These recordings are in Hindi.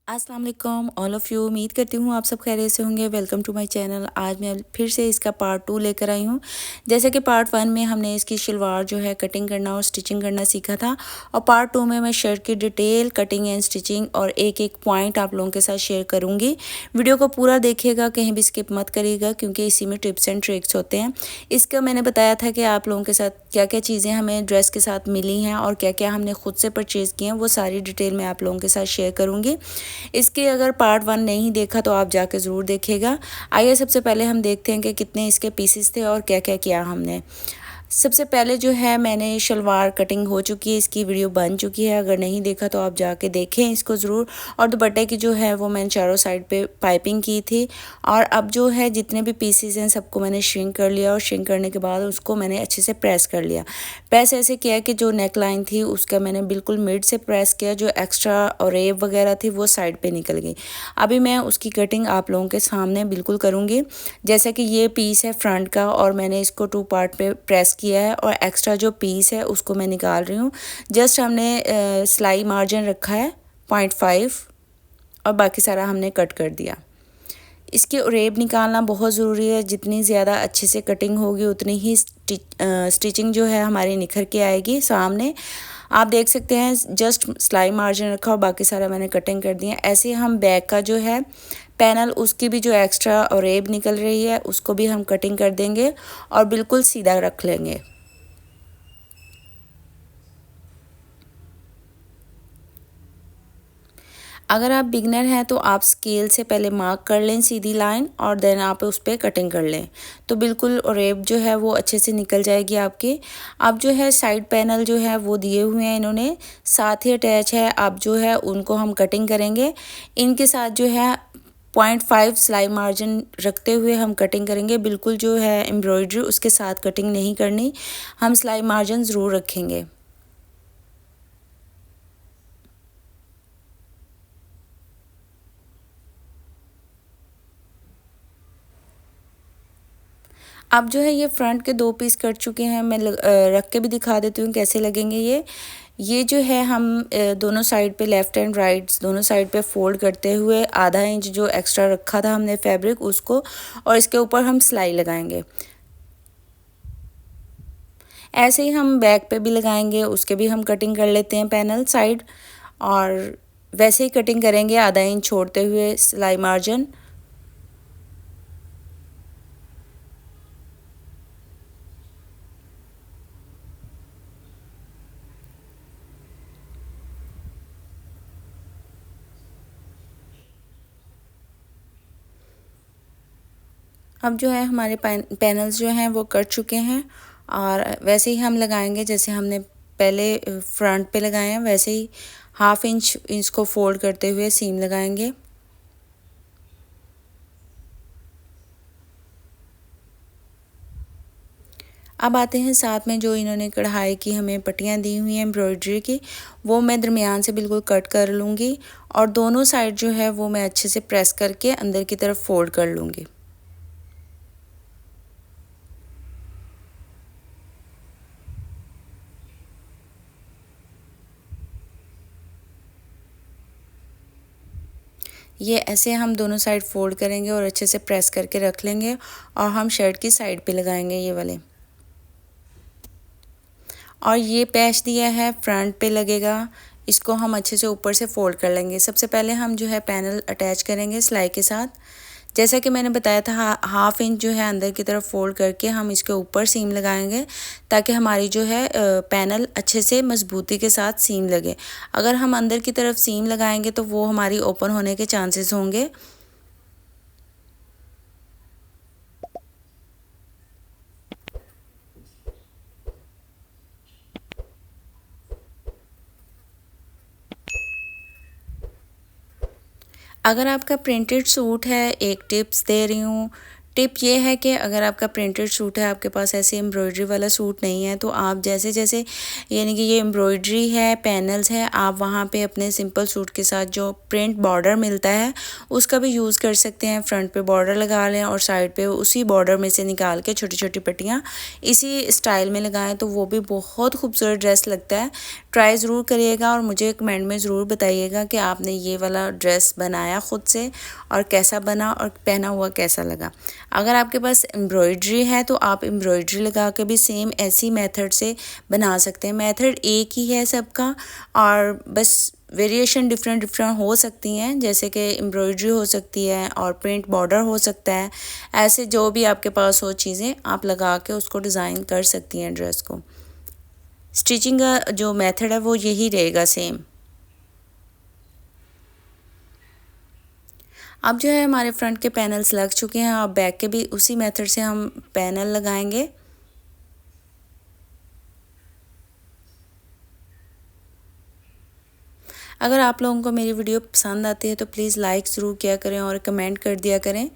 अस्सलाम वालेकुम ऑल ऑफ़ यू। उम्मीद करती हूँ आप सब खैरियत से होंगे। Welcome to my channel. आज मैं फिर से इसका पार्ट 2 लेकर आई हूँ। जैसे कि पार्ट 1 में हमने इसकी शलवार जो है कटिंग करना और स्टिचिंग करना सीखा था, और पार्ट 2 में मैं शर्ट की डिटेल कटिंग एंड स्टिचिंग और एक एक पॉइंट आप लोगों के साथ शेयर करूँगी। वीडियो को पूरा देखिएगा, कहीं भी स्किप मत करिएगा, क्योंकि इसी में टिप्स एंड ट्रिक्स होते हैं। इसका मैंने बताया था कि आप लोगों के साथ क्या क्या चीज़ें हमें ड्रेस के साथ मिली हैं और क्या क्या हमने खुद से परचेज़ किए हैं, वो सारी डिटेल मैं आप लोगों के साथ शेयर करूँगी। इसके अगर पार्ट 1 नहीं देखा तो आप जाके ज़रूर देखिएगा। आइए सबसे पहले हम देखते हैं कि कितने इसके पीसेस थे और क्या क्या किया हमने। सबसे पहले जो है मैंने शलवार कटिंग हो चुकी है, इसकी वीडियो बन चुकी है। अगर नहीं देखा तो आप जाके देखें इसको ज़रूर। और दुपट्टे की जो है वो मैंने चारों साइड पे पाइपिंग की थी। और अब जो है जितने भी पीसेस हैं सबको मैंने श्रिंक कर लिया, और श्रिंक करने के बाद उसको मैंने अच्छे से प्रेस कर लिया। प्रेस ऐसे किया कि जो नेक लाइन थी उसका मैंने बिल्कुल मिड से प्रेस किया, जो एक्स्ट्रा और रेब वगैरह थी वो साइड पे निकल गई। अभी मैं उसकी कटिंग आप लोगों के सामने बिल्कुल करूँगी। जैसा कि ये पीस है फ्रंट का, और मैंने इसको 2 पार्ट पे प्रेस किया है, और एक्स्ट्रा जो पीस है उसको मैं निकाल रही हूँ। जस्ट हमने सिलाई मार्जिन रखा है 0.5, और बाकी सारा हमने कट कर दिया। इसकी रेब निकालना बहुत ज़रूरी है। जितनी ज़्यादा अच्छे से कटिंग होगी उतनी ही स्टिचिंग जो है हमारी निखर के आएगी सामने। आप देख सकते हैं जस्ट सिलाई मार्जिन रखा और बाकी सारा मैंने कटिंग कर दिया। ऐसे हम बैक का जो है पैनल, उसकी भी जो एक्स्ट्रा और रेब निकल रही है उसको भी हम कटिंग कर देंगे और बिल्कुल सीधा रख लेंगे। अगर आप बिगनर हैं तो आप स्केल से पहले मार्क कर लें सीधी लाइन, और देन आप उस पर कटिंग कर लें, तो बिल्कुल रेब जो है वो अच्छे से निकल जाएगी आपकी। अब जो है साइड पैनल जो है वो दिए हुए हैं इन्होंने, साथ ही अटैच है। अब जो है उनको हम कटिंग करेंगे। इनके साथ जो है 0.5 सिलाई मार्जिन रखते हुए हम कटिंग करेंगे। बिल्कुल जो है एम्ब्रॉयडरी उसके साथ कटिंग नहीं करनी, हम सिलाई मार्जिन ज़रूर रखेंगे। अब जो है ये फ्रंट के 2 पीस कट चुके हैं। मैं रख के भी दिखा देती हूँ कैसे लगेंगे ये जो है हम दोनों साइड पे लेफ़्ट एंड राइट दोनों साइड पे फोल्ड करते हुए आधा इंच जो एक्स्ट्रा रखा था हमने फैब्रिक उसको, और इसके ऊपर हम सिलाई लगाएंगे। ऐसे ही हम बैक पे भी लगाएंगे, उसके भी हम कटिंग कर लेते हैं पैनल साइड, और वैसे ही कटिंग करेंगे आधा इंच छोड़ते हुए सिलाई मार्जिन। अब जो है हमारे पैनल्स जो हैं वो कट चुके हैं, और वैसे ही हम लगाएंगे जैसे हमने पहले फ्रंट पे लगाए हैं, वैसे ही हाफ इंच इसको फोल्ड करते हुए सीम लगाएंगे। अब आते हैं साथ में जो इन्होंने कढ़ाई की हमें पट्टियाँ दी हुई हैं एम्ब्रॉयडरी की, वो मैं दरमियान से बिल्कुल कट कर लूँगी, और दोनों साइड जो है वो मैं अच्छे से प्रेस करके अंदर की तरफ फोल्ड कर लूँगी। ये ऐसे हम दोनों साइड फोल्ड करेंगे और अच्छे से प्रेस करके रख लेंगे, और हम शर्ट की साइड पे लगाएंगे ये वाले। और ये पैच दिया है फ्रंट पे लगेगा, इसको हम अच्छे से ऊपर से फोल्ड कर लेंगे। सबसे पहले हम जो है पैनल अटैच करेंगे सिलाई के साथ। जैसा कि मैंने बताया था हाफ इंच जो है अंदर की तरफ फोल्ड करके हम इसके ऊपर सीम लगाएंगे, ताकि हमारी जो है पैनल अच्छे से मजबूती के साथ सीम लगे। अगर हम अंदर की तरफ सीम लगाएंगे तो वो हमारी ओपन होने के चांसेस होंगे। अगर आपका प्रिंटेड सूट है, एक टिप्स दे रही हूँ, टिप ये है कि अगर आपका प्रिंटेड सूट है, आपके पास ऐसे एम्ब्रॉयडरी वाला सूट नहीं है, तो आप जैसे जैसे यानी कि ये एम्ब्रॉयडरी है, पैनल्स है, आप वहाँ पे अपने सिंपल सूट के साथ जो प्रिंट बॉर्डर मिलता है उसका भी यूज़ कर सकते हैं। फ्रंट पे बॉर्डर लगा लें और साइड पे उसी बॉर्डर में से निकाल के छोटी छोटी पट्टियाँ इसी स्टाइल में लगाएं, तो वो भी बहुत खूबसूरत ड्रेस लगता है। ट्राई ज़रूर करिएगा और मुझे कमेंट में ज़रूर बताइएगा कि आपने ये वाला ड्रेस बनाया ख़ुद से और कैसा बना और पहना हुआ कैसा लगा। अगर आपके पास एम्ब्रॉयडरी है तो आप एम्ब्रॉयडरी लगा के भी सेम ऐसी मेथड से बना सकते हैं। मेथड एक ही है सबका, और बस वेरिएशन डिफरेंट हो सकती हैं, जैसे कि एम्ब्रॉयडरी हो सकती है और प्रिंट बॉर्डर हो सकता है। ऐसे जो भी आपके पास हो चीज़ें आप लगा के उसको डिज़ाइन कर सकती हैं ड्रेस को। स्टिचिंग का जो मेथड है वो यही रहेगा सेम। अब जो है हमारे फ्रंट के पैनल्स लग चुके हैं, अब बैक के भी उसी मेथड से हम पैनल लगाएंगे। अगर आप लोगों को मेरी वीडियो पसंद आती है तो प्लीज़ लाइक ज़रूर किया करें और कमेंट कर दिया करें,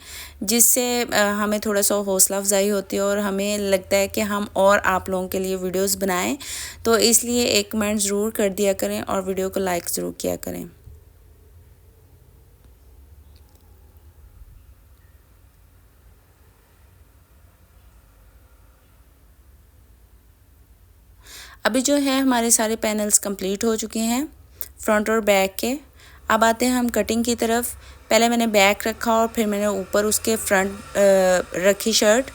जिससे हमें थोड़ा सा हौसला अफजाई होती है और हमें लगता है कि हम और आप लोगों के लिए वीडियोस बनाएं। तो इसलिए एक कमेंट ज़रूर कर दिया करें और वीडियो को लाइक ज़रूर किया करें। अभी जो है हमारे सारे पैनल्स कंप्लीट हो चुके हैं फ्रंट और बैक के। अब आते हैं हम कटिंग की तरफ। पहले मैंने बैक रखा और फिर मैंने ऊपर उसके फ्रंट रखी शर्ट।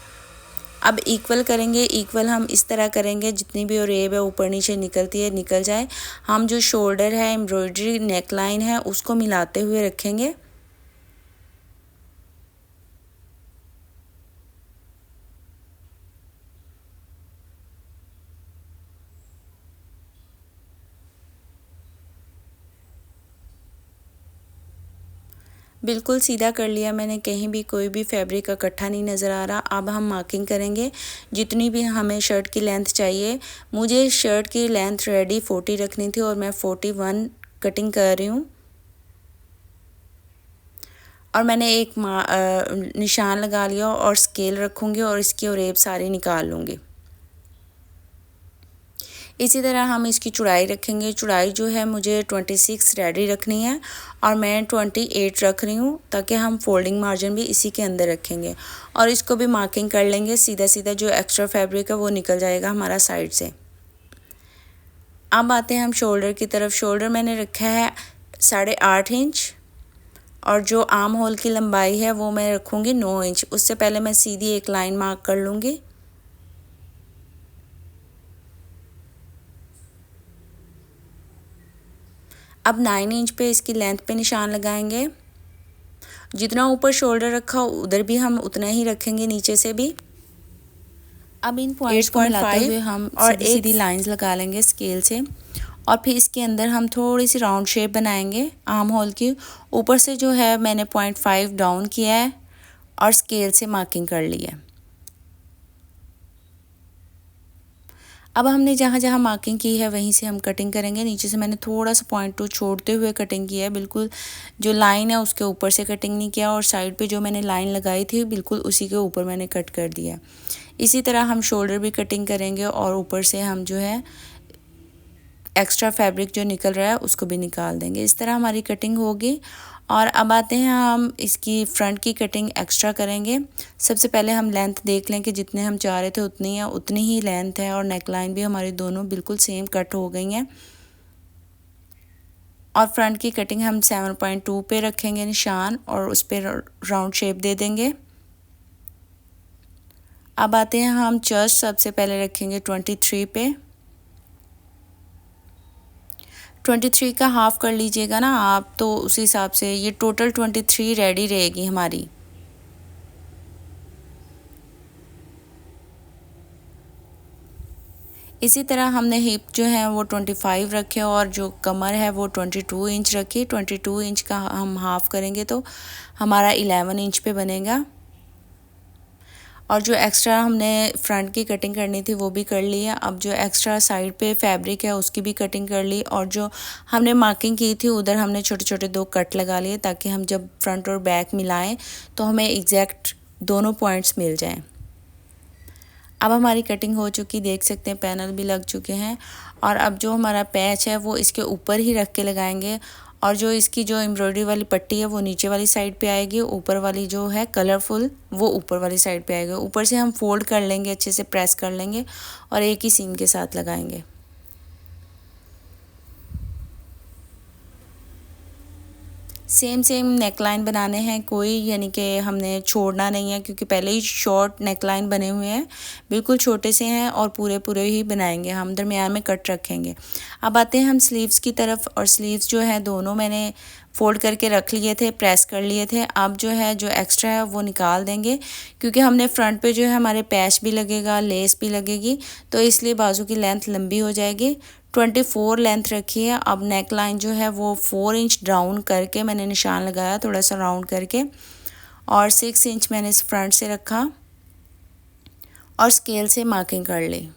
अब इक्वल करेंगे, इक्वल हम इस तरह करेंगे जितनी भी रेब है ऊपर नीचे निकलती है निकल जाए। हम जो शोल्डर है, एम्ब्रॉयडरी नेक लाइन है, उसको मिलाते हुए रखेंगे। बिल्कुल सीधा कर लिया मैंने, कहीं भी कोई भी फैब्रिक का इकट्ठा नहीं नज़र आ रहा। अब हम मार्किंग करेंगे जितनी भी हमें शर्ट की लेंथ चाहिए। मुझे शर्ट की लेंथ रेडी 40 रखनी थी और मैं 41 कटिंग कर रही हूँ। और मैंने एक निशान लगा लिया और स्केल रखूँगी और इसकी रेब सारी निकाल लूँगी। इसी तरह हम इसकी चौड़ाई रखेंगे। चौड़ाई जो है मुझे 26 रेडी रखनी है और मैं 28 रख रही हूँ, ताकि हम फोल्डिंग मार्जिन भी इसी के अंदर रखेंगे। और इसको भी मार्किंग कर लेंगे, सीधा सीधा जो एक्स्ट्रा फैब्रिक है वो निकल जाएगा हमारा साइड से। अब आते हैं हम शोल्डर की तरफ। शोल्डर मैंने रखा है 8.5 इंच और जो आर्म होल की लंबाई है वो मैं रखूँगी 9 इंच। उससे पहले मैं सीधी एक लाइन मार्क कर लूँगी। अब 9 इंच पे इसकी लेंथ पे निशान लगाएंगे। जितना ऊपर शोल्डर रखा उधर भी हम उतना ही रखेंगे, नीचे से भी। अब इन पॉइंट्स को मिलाते हुए हम और सीधी लाइंस लगा लेंगे स्केल से, और फिर इसके अंदर हम थोड़ी सी राउंड शेप बनाएंगे आर्म होल की। ऊपर से जो है मैंने 0.5 डाउन किया है और स्केल से मार्किंग कर ली है। अब हमने जहाँ जहाँ मार्किंग की है वहीं से हम कटिंग करेंगे। नीचे से मैंने थोड़ा सा 0.2 छोड़ते हुए कटिंग की है, बिल्कुल जो लाइन है उसके ऊपर से कटिंग नहीं किया, और साइड पे जो मैंने लाइन लगाई थी बिल्कुल उसी के ऊपर मैंने कट कर दिया। इसी तरह हम शोल्डर भी कटिंग करेंगे और ऊपर से हम जो है एक्स्ट्रा फैब्रिक जो निकल रहा है उसको भी निकाल देंगे। इस तरह हमारी कटिंग होगी। और अब आते हैं हम इसकी फ्रंट की कटिंग एक्स्ट्रा करेंगे। सबसे पहले हम लेंथ देख लें कि जितने हम चाह रहे थे उतनी है, उतनी ही लेंथ है, और नेक लाइन भी हमारी दोनों बिल्कुल सेम कट हो गई हैं। और फ्रंट की कटिंग हम 7.2 पे रखेंगे निशान और उस पर राउंड शेप दे देंगे। अब आते हैं हम चेस्ट सबसे पहले रखेंगे 23 पे। 23 का हाफ कर लीजिएगा ना आप, तो उस हिसाब से ये टोटल 23 रेडी रहेगी हमारी। इसी तरह हमने हिप जो है वो 25 रखे और जो कमर है वो 22 इंच रखी। 22 इंच का हम हाफ करेंगे तो हमारा 11 इंच पे बनेगा। और जो एक्स्ट्रा हमने फ्रंट की कटिंग करनी थी वो भी कर ली है। अब जो एक्स्ट्रा साइड पे फैब्रिक है उसकी भी कटिंग कर ली, और जो हमने मार्किंग की थी उधर हमने छोटे छोटे 2 कट लगा लिए, ताकि हम जब फ्रंट और बैक मिलाएं तो हमें एग्जैक्ट दोनों पॉइंट्स मिल जाएं। अब हमारी कटिंग हो चुकी, देख सकते हैं पैनल भी लग चुके हैं। और अब जो हमारा पैच है वो इसके ऊपर ही रख के लगाएंगे, और जो इसकी जो एम्ब्रॉयडरी वाली पट्टी है वो नीचे वाली साइड पे आएगी, ऊपर वाली जो है कलरफुल वो ऊपर वाली साइड पे आएगी। ऊपर से हम फोल्ड कर लेंगे, अच्छे से प्रेस कर लेंगे और एक ही सीम के साथ लगाएंगे। सेम सेम नेकलाइन बनाने हैं, कोई यानी कि हमने छोड़ना नहीं है, क्योंकि पहले ही शॉर्ट नेकलाइन बने हुए हैं, बिल्कुल छोटे से हैं और पूरे पूरे ही बनाएंगे हम, दरमियान में कट रखेंगे। अब आते हैं हम स्लीव्स की तरफ, और स्लीव्स जो है दोनों मैंने फोल्ड करके रख लिए थे, प्रेस कर लिए थे। अब जो है जो एक्स्ट्रा है वो निकाल देंगे, क्योंकि हमने फ्रंट पे जो है हमारे पैच भी लगेगा, लेस भी लगेगी, तो इसलिए बाजू की लेंथ लंबी हो जाएगी। 24 लेंथ रखी है। अब नेक लाइन जो है वो 4 इंच डाउन करके मैंने निशान लगाया, थोड़ा सा राउंड करके, और 6 इंच मैंने इस फ्रंट से रखा और स्केल से मार्किंग कर ली।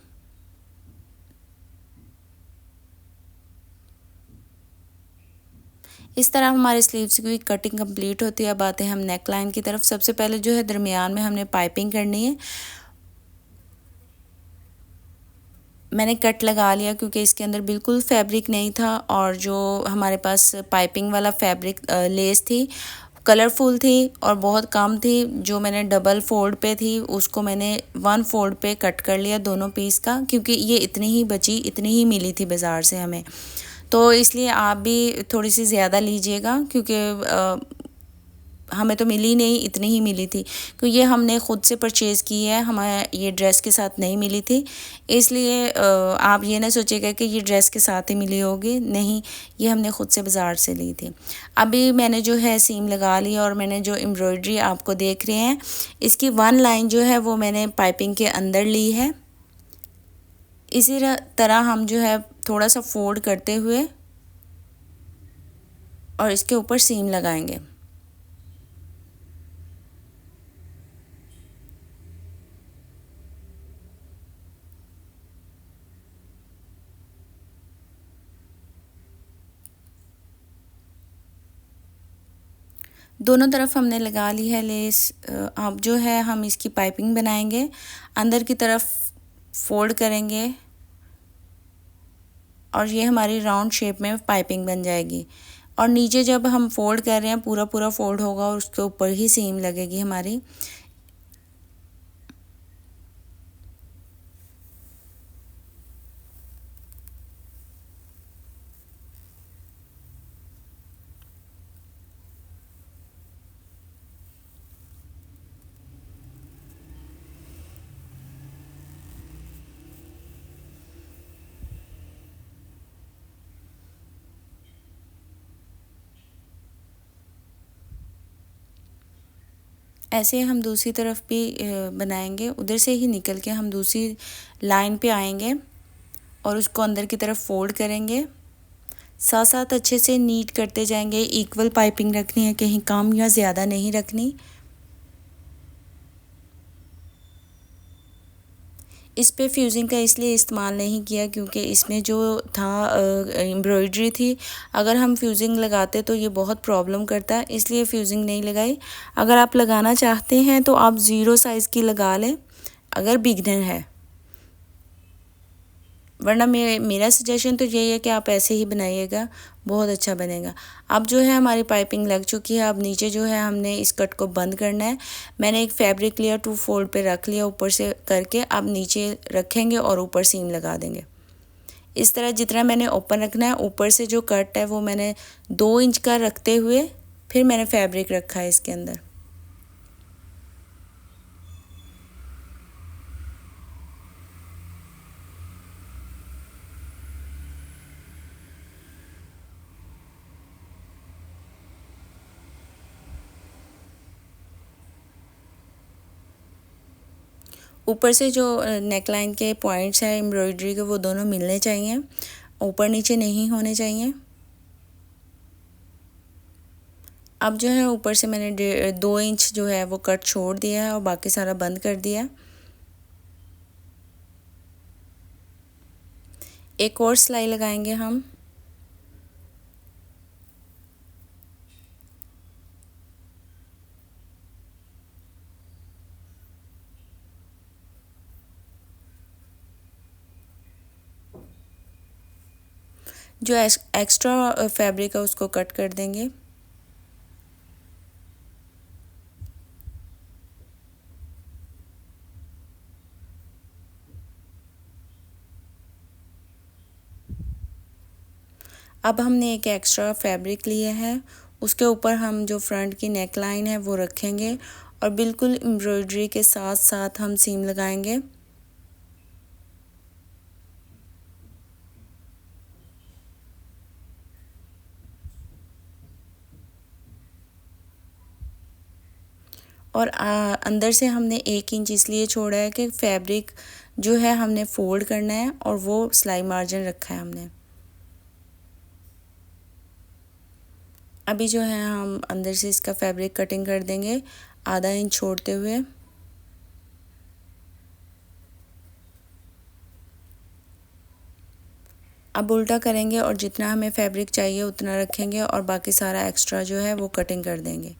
इस तरह हमारे स्लीव्स की कटिंग कंप्लीट होती है। अब आते हैं हम नेक लाइन की तरफ। सबसे पहले जो है दरमियान में हमने पाइपिंग करनी है। मैंने कट लगा लिया क्योंकि इसके अंदर बिल्कुल फैब्रिक नहीं था, और जो हमारे पास पाइपिंग वाला फैब्रिक लेस थी कलरफुल थी और बहुत कम थी, जो मैंने डबल फोल्ड पे थी उसको मैंने 1 फोल्ड पे कट कर लिया दोनों पीस का, क्योंकि ये इतनी ही बची, इतनी ही मिली थी बाज़ार से हमें, तो इसलिए आप भी थोड़ी सी ज़्यादा लीजिएगा, क्योंकि हमें तो मिली नहीं, इतनी ही मिली थी, क्योंकि ये हमने ख़ुद से परचेज़ की है, हमें ये ड्रेस के साथ नहीं मिली थी। इसलिए आप ये ना सोचिएगा कि ये ड्रेस के साथ ही मिली होगी, नहीं, ये हमने ख़ुद से बाज़ार से ली थी। अभी मैंने जो है सीम लगा ली, और मैंने जो एम्ब्रॉयडरी आपको देख रहे हैं इसकी 1 लाइन जो है वो मैंने पाइपिंग के अंदर ली है। इसी तरह हम जो है थोड़ा सा फोल्ड करते हुए और इसके ऊपर सीम लगाएंगे। दोनों तरफ हमने लगा ली है लेस। अब जो है हम इसकी पाइपिंग बनाएंगे, अंदर की तरफ फोल्ड करेंगे और ये हमारी राउंड शेप में पाइपिंग बन जाएगी। और नीचे जब हम फोल्ड कर रहे हैं पूरा पूरा फोल्ड होगा और उसके ऊपर ही सीम लगेगी हमारी। ऐसे हम दूसरी तरफ भी बनाएंगे, उधर से ही निकल के हम दूसरी लाइन पे आएंगे और उसको अंदर की तरफ फोल्ड करेंगे। साथ साथ अच्छे से नीट करते जाएंगे, इक्वल पाइपिंग रखनी है, कहीं कम या ज़्यादा नहीं रखनी। इस पे फ्यूजिंग का इसलिए इस्तेमाल नहीं किया क्योंकि इसमें जो था एम्ब्रॉयडरी थी, अगर हम फ्यूजिंग लगाते तो ये बहुत प्रॉब्लम करता, इसलिए फ्यूजिंग नहीं लगाई। अगर आप लगाना चाहते हैं तो आप 0 साइज़ की लगा लें अगर बिगनर है, वरना मेरा सजेशन तो यही है कि आप ऐसे ही बनाइएगा, बहुत अच्छा बनेगा। अब जो है हमारी पाइपिंग लग चुकी है। अब नीचे जो है हमने इस कट को बंद करना है। मैंने एक फैब्रिक लिया, 2 फोल्ड पे रख लिया ऊपर से करके, अब नीचे रखेंगे और ऊपर सीम लगा देंगे। इस तरह जितना मैंने ओपन रखना है, ऊपर से जो कट है वो मैंने 2 इंच का रखते हुए फिर मैंने फैब्रिक रखा है इसके अंदर। ऊपर से जो नेकलाइन के पॉइंट्स हैं एम्ब्रॉयडरी के, वो दोनों मिलने चाहिए, ऊपर नीचे नहीं होने चाहिए। अब जो है ऊपर से मैंने 2 इंच जो है वो कट छोड़ दिया है और बाकी सारा बंद कर दिया। एक और सिलाई लगाएंगे हम। जो एक्स्ट्रा फैब्रिक है उसको कट कर देंगे। अब हमने एक एक्स्ट्रा फैब्रिक लिया है, उसके ऊपर हम जो फ्रंट की नेक लाइन है वो रखेंगे और बिल्कुल एम्ब्रॉयडरी के साथ साथ हम सीम लगाएंगे। और अंदर से हमने 1 इंच इसलिए छोड़ा है कि फैब्रिक जो है हमने फोल्ड करना है और वो सिलाई मार्जिन रखा है हमने। अभी जो है हम अंदर से इसका फैब्रिक कटिंग कर देंगे आधा इंच छोड़ते हुए। अब उल्टा करेंगे और जितना हमें फैब्रिक चाहिए उतना रखेंगे और बाकी सारा एक्स्ट्रा जो है वो कटिंग कर देंगे।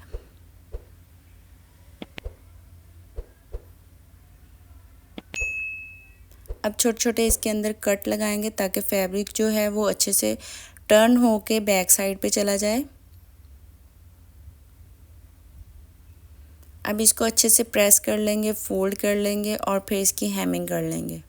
अब छोटे छोटे इसके अंदर कट लगाएंगे ताकि फैब्रिक जो है वो अच्छे से टर्न होके बैक साइड पे चला जाए। अब इसको अच्छे से प्रेस कर लेंगे, फोल्ड कर लेंगे और फिर इसकी हेमिंग कर लेंगे।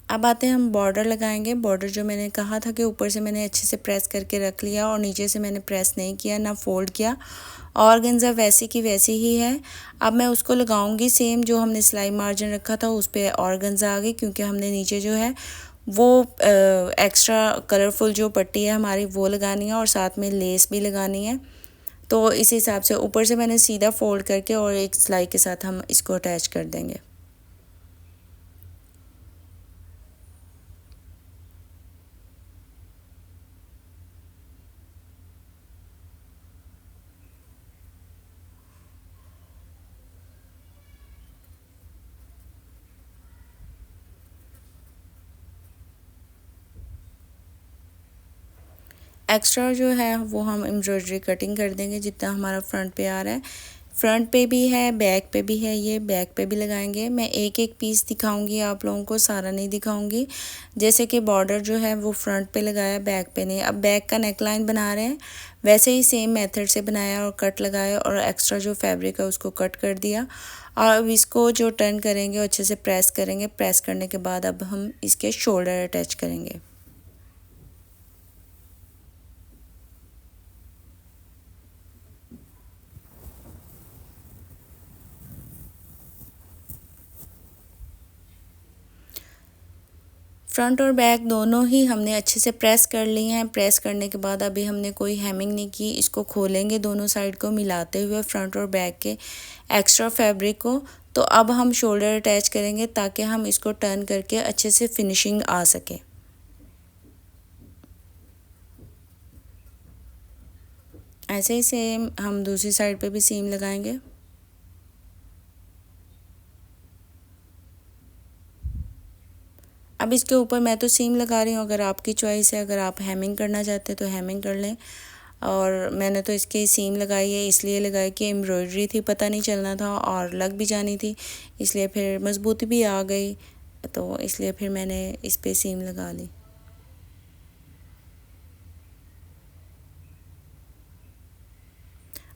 अब आते हैं हम बॉर्डर लगाएंगे। बॉर्डर जो मैंने कहा था कि ऊपर से मैंने अच्छे से प्रेस करके रख लिया और नीचे से मैंने प्रेस नहीं किया ना फोल्ड किया। ऑर्गेन्जा वैसी की वैसी ही है। अब मैं उसको लगाऊंगी सेम जो हमने सिलाई मार्जिन रखा था उस पर ऑर्गेन्जा आ गई, क्योंकि हमने नीचे जो है वो एक्स्ट्रा कलरफुल जो पट्टी है हमारी वो लगानी है और साथ में लेस भी लगानी है। तो इस हिसाब से ऊपर से मैंने सीधा फोल्ड करके और एक सिलाई के साथ हम इसको अटैच कर देंगे। एक्स्ट्रा जो है वो हम एम्ब्रॉयडरी कटिंग कर देंगे जितना हमारा फ्रंट पे आ रहा है। फ्रंट पे भी है, बैक पे भी है, ये बैक पे भी लगाएंगे। मैं एक एक पीस दिखाऊंगी आप लोगों को, सारा नहीं दिखाऊंगी। जैसे कि बॉर्डर जो है वो फ्रंट पे लगाया, बैक पे नहीं। अब बैक का नेकलाइन बना रहे हैं वैसे ही सेम मेथड से बनाया और कट लगाया और एक्स्ट्रा जो फैब्रिक है उसको कट कर दिया। और अब इसको जो टर्न करेंगे अच्छे से प्रेस करेंगे। प्रेस करने के बाद अब हम इसके शोल्डर अटैच करेंगे। फ्रंट और बैक दोनों ही हमने अच्छे से प्रेस कर लिए हैं। प्रेस करने के बाद अभी हमने कोई हेमिंग नहीं की, इसको खोलेंगे दोनों साइड को मिलाते हुए फ्रंट और बैक के एक्स्ट्रा फैब्रिक को। तो अब हम शोल्डर अटैच करेंगे ताकि हम इसको टर्न करके अच्छे से फिनिशिंग आ सके। ऐसे ही सेम हम दूसरी साइड पे भी सीम लगाएंगे। अब इसके ऊपर मैं तो सीम लगा रही हूँ, अगर आपकी चॉइस है, अगर आप हेमिंग करना चाहते हैं तो हेमिंग कर लें। और मैंने तो इसकी सीम लगाई है, इसलिए लगाई कि एम्ब्रॉयडरी थी, पता नहीं चलना था और लग भी जानी थी, इसलिए फिर मजबूती भी आ गई, तो इसलिए फिर मैंने इस पे सीम लगा ली।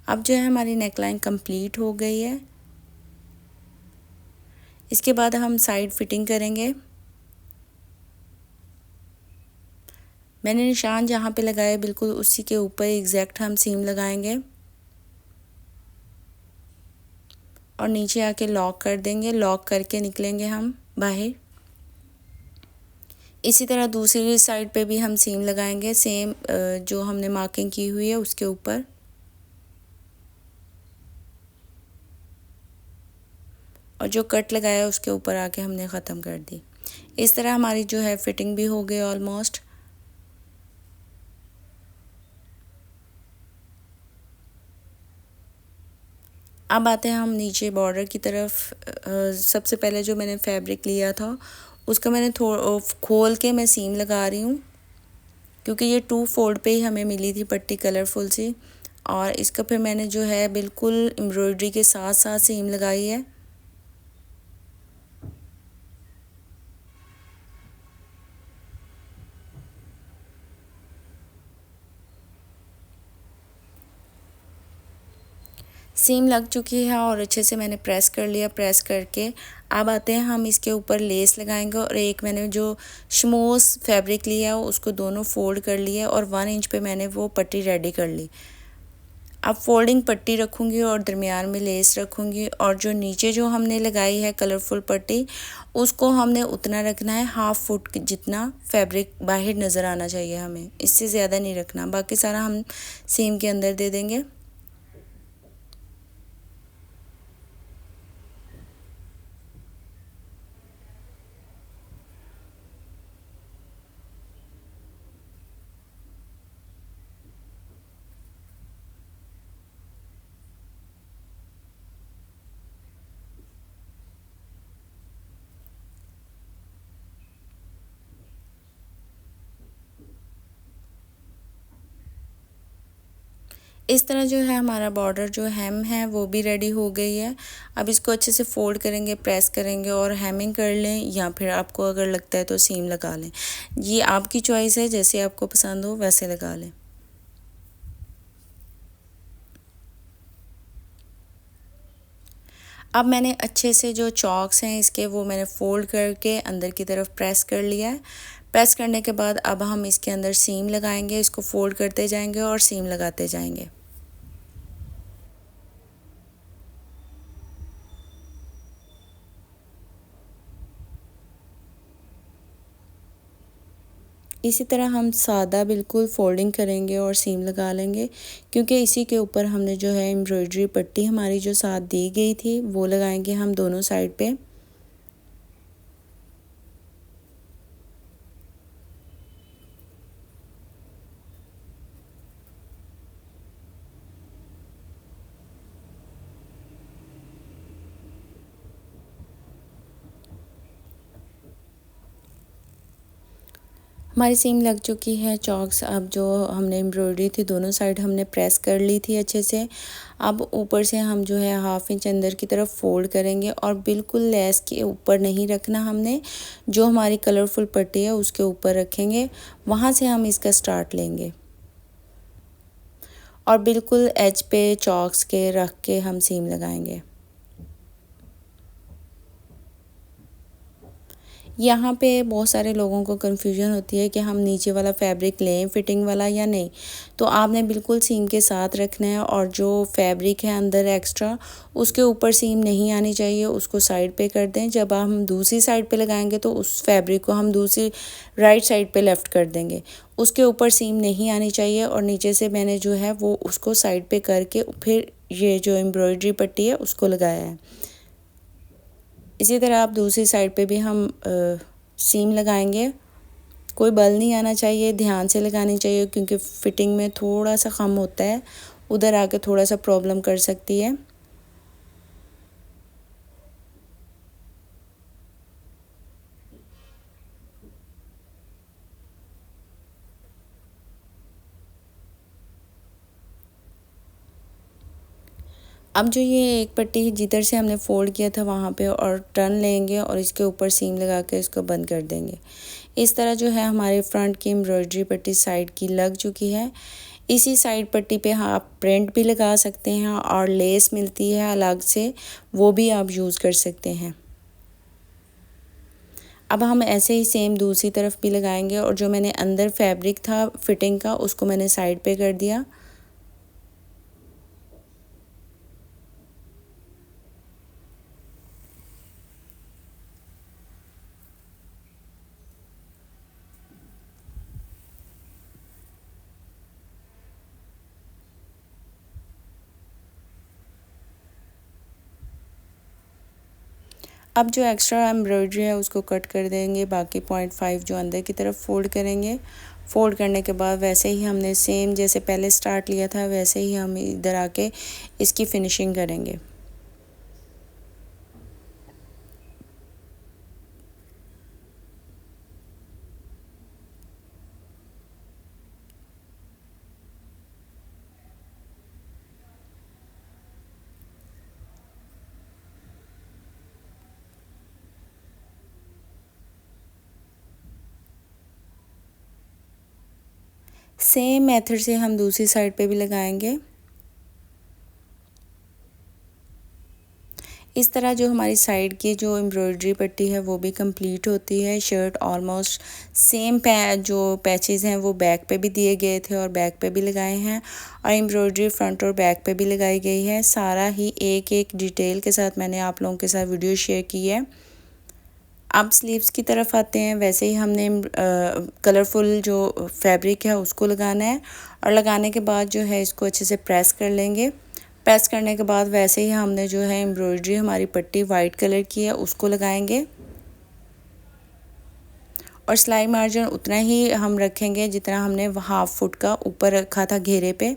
अब जो है हमारी नेकलाइन कंप्लीट हो गई है। इसके बाद हम साइड फिटिंग करेंगे। मैंने निशान जहाँ पे लगाया बिल्कुल उसी के ऊपर एग्जैक्ट हम सीम लगाएंगे और नीचे आके लॉक कर देंगे। लॉक करके निकलेंगे हम बाहर। इसी तरह दूसरी साइड पे भी हम सीम लगाएंगे सेम जो हमने मार्किंग की हुई है उसके ऊपर। और जो कट लगाया उसके ऊपर आके हमने ख़त्म कर दी। इस तरह हमारी जो है फिटिंग भी हो गई ऑलमोस्ट। अब आते हैं हम नीचे बॉर्डर की तरफ। सबसे पहले जो मैंने फैब्रिक लिया था उसका मैंने खोल के मैं सीम लगा रही हूँ, क्योंकि ये 2 फोल्ड पे ही हमें मिली थी पट्टी कलरफुल सी। और इसका फिर मैंने जो है बिल्कुल एम्ब्रॉयडरी के साथ साथ सीम लगाई है। सीम लग चुकी है और अच्छे से मैंने प्रेस कर लिया। प्रेस करके अब आते हैं हम इसके ऊपर लेस लगाएंगे। और एक मैंने जो शमोस फैब्रिक लिया है उसको दोनों फोल्ड कर लिया और 1 इंच पे मैंने वो पट्टी रेडी कर ली। अब फोल्डिंग पट्टी रखूँगी और दरमियान में लेस रखूँगी और जो नीचे जो हमने लगाई है कलरफुल पट्टी उसको हमने उतना रखना है, 1/2 फुट जितना फैब्रिक बाहर नज़र आना चाहिए हमें, इससे ज़्यादा नहीं रखना। बाकी सारा हम सीम के अंदर दे देंगे। इस तरह जो है हमारा बॉर्डर जो हेम है वो भी रेडी हो गई है। अब इसको अच्छे से फोल्ड करेंगे, प्रेस करेंगे और हेमिंग कर लें, या फिर आपको अगर लगता है तो सीम लगा लें। ये आपकी चॉइस है, जैसे आपको पसंद हो वैसे लगा लें। अब मैंने अच्छे से जो चॉक्स हैं इसके वो मैंने फोल्ड करके अंदर की तरफ प्रेस कर लिया है। प्रेस करने के बाद अब हम इसके अंदर सीम लगाएंगे, इसको फोल्ड करते जाएंगे और सीम लगाते जाएंगे। इसी तरह हम सादा बिल्कुल फोल्डिंग करेंगे और सीम लगा लेंगे, क्योंकि इसी के ऊपर हमने जो है एम्ब्रॉयडरी पट्टी हमारी जो साथ दी गई थी वो लगाएंगे हम दोनों साइड पे। हमारी सीम लग चुकी है। चॉक्स अब जो हमने एम्ब्रॉयडरी थी दोनों साइड हमने प्रेस कर ली थी अच्छे से। अब ऊपर से हम जो है 1/2 इंच अंदर की तरफ फोल्ड करेंगे और बिल्कुल लेस के ऊपर नहीं रखना हमने, जो हमारी कलरफुल पट्टी है उसके ऊपर रखेंगे, वहाँ से हम इसका स्टार्ट लेंगे और बिल्कुल एज पे चॉक्स के रख के हम सीम लगाएंगे। यहाँ पे बहुत सारे लोगों को कन्फ्यूजन होती है कि हम नीचे वाला फैब्रिक लें फिटिंग वाला या नहीं। तो आपने बिल्कुल सीम के साथ रखना है और जो फैब्रिक है अंदर एक्स्ट्रा उसके ऊपर सीम नहीं आनी चाहिए, उसको साइड पे कर दें। जब हम दूसरी साइड पे लगाएंगे तो उस फैब्रिक को हम दूसरी राइट साइड पे लेफ़्ट कर देंगे, उसके ऊपर सीम नहीं आनी चाहिए। और नीचे से मैंने जो है वो उसको साइड पे करके फिर ये जो एम्ब्रॉयडरी पट्टी है उसको लगाया है। इसी तरह आप दूसरी साइड पे भी हम सीम लगाएंगे। कोई बल नहीं आना चाहिए, ध्यान से लगानी चाहिए, क्योंकि फिटिंग में थोड़ा सा कम होता है, उधर आके थोड़ा सा प्रॉब्लम कर सकती है। अब जो ये एक पट्टी जिधर से हमने फोल्ड किया था वहाँ पे और टर्न लेंगे और इसके ऊपर सीम लगा के इसको बंद कर देंगे। इस तरह जो है हमारे फ्रंट की एम्ब्रॉयडरी पट्टी साइड की लग चुकी है। इसी साइड पट्टी पे आप प्रिंट भी लगा सकते हैं और लेस मिलती है अलग से, वो भी आप यूज़ कर सकते हैं। अब हम ऐसे ही सेम दूसरी तरफ भी लगाएंगे और जो मैंने अंदर फैब्रिक था फिटिंग का उसको मैंने साइड पे कर दिया। अब जो एक्स्ट्रा एम्ब्रॉयडरी है उसको कट कर देंगे, बाकी 0.5 जो अंदर की तरफ फोल्ड करेंगे। फोल्ड करने के बाद वैसे ही हमने सेम जैसे पहले स्टार्ट लिया था वैसे ही हम इधर आके इसकी फिनिशिंग करेंगे। सेम मेथड से हम दूसरी साइड पे भी लगाएंगे। इस तरह जो हमारी साइड की जो एम्ब्रॉयडरी पट्टी है वो भी कंप्लीट होती है। शर्ट ऑलमोस्ट सेम जो पैचेस हैं वो बैक पे भी दिए गए थे और बैक पे भी लगाए हैं, और एम्ब्रॉयडरी फ्रंट और बैक पे भी लगाई गई है। सारा ही एक एक डिटेल के साथ मैंने आप लोगों के साथ वीडियो शेयर की है। अब स्लीव्स की तरफ आते हैं। वैसे ही हमने कलरफुल जो फैब्रिक है उसको लगाना है, और लगाने के बाद जो है इसको अच्छे से प्रेस कर लेंगे। प्रेस करने के बाद वैसे ही हमने जो है एम्ब्रॉयडरी हमारी पट्टी वाइट कलर की है उसको लगाएंगे, और सिलाई मार्जिन उतना ही हम रखेंगे जितना हमने 1/2 फुट का ऊपर रखा था घेरे पे।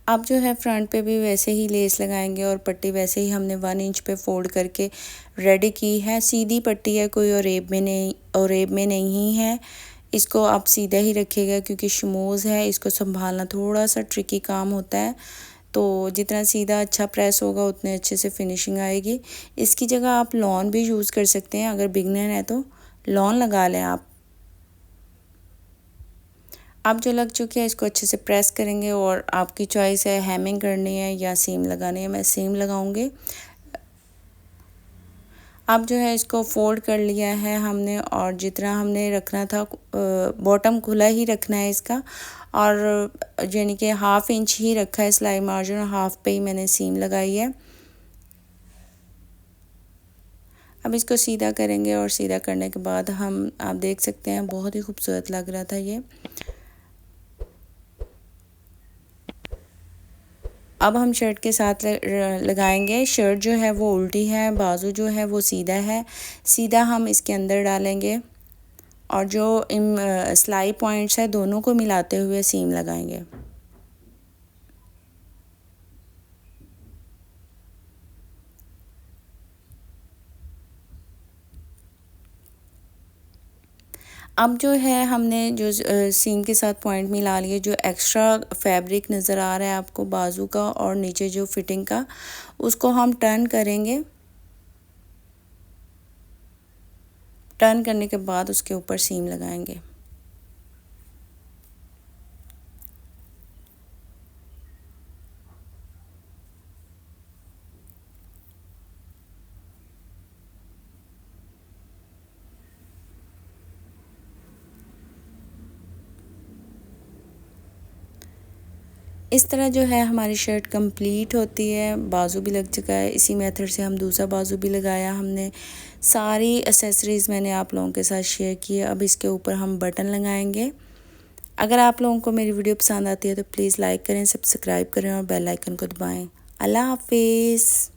अब जो है फ्रंट पे भी वैसे ही लेस लगाएंगे, और पट्टी वैसे ही हमने 1 इंच पे फोल्ड करके रेडी की है। सीधी पट्टी है, कोई ओरेब में नहीं है। इसको आप सीधा ही रखिएगा क्योंकि शमूज़ है, इसको संभालना थोड़ा सा ट्रिकी काम होता है। तो जितना सीधा अच्छा प्रेस होगा उतने अच्छे से फिनिशिंग आएगी। इसकी जगह आप लॉन भी यूज़ कर सकते हैं, अगर बिगनर है तो लॉन लगा लें आप। अब जो लग चुके हैं इसको अच्छे से प्रेस करेंगे, और आपकी चॉइस है हेमिंग करनी है या सीम लगानी है। मैं सीम लगाऊंगी। अब जो है इसको फोल्ड कर लिया है हमने, और जितना हमने रखना था बॉटम खुला ही रखना है इसका, और यानी कि 1/2 इंच ही रखा है सिलाई मार्जिन, और 1/2 पे ही मैंने सीम लगाई है। अब इसको सीधा करेंगे, और सीधा करने के बाद आप देख सकते हैं बहुत ही खूबसूरत लग रहा था ये। अब हम शर्ट के साथ लगाएंगे। शर्ट जो है वो उल्टी है, बाजू जो है वो सीधा है। सीधा हम इसके अंदर डालेंगे, और जो सिलाई पॉइंट्स है दोनों को मिलाते हुए सीम लगाएंगे। अब जो है हमने जो सीम के साथ पॉइंट मिला लिए, जो एक्स्ट्रा फैब्रिक नज़र आ रहा है आपको बाजू का और नीचे जो फिटिंग का, उसको हम टर्न करेंगे। टर्न करने के बाद उसके ऊपर सीम लगाएंगे। इस तरह जो है हमारी शर्ट कंप्लीट होती है। बाजू भी लग चुका है। इसी मेथड से हम दूसरा बाजू भी लगाया हमने। सारी एक्सेसरीज़ मैंने आप लोगों के साथ शेयर की है। अब इसके ऊपर हम बटन लगाएंगे। अगर आप लोगों को मेरी वीडियो पसंद आती है तो प्लीज़ लाइक करें, सब्सक्राइब करें और बेल आइकन को दबाएं। अल्लाह हाफिज़।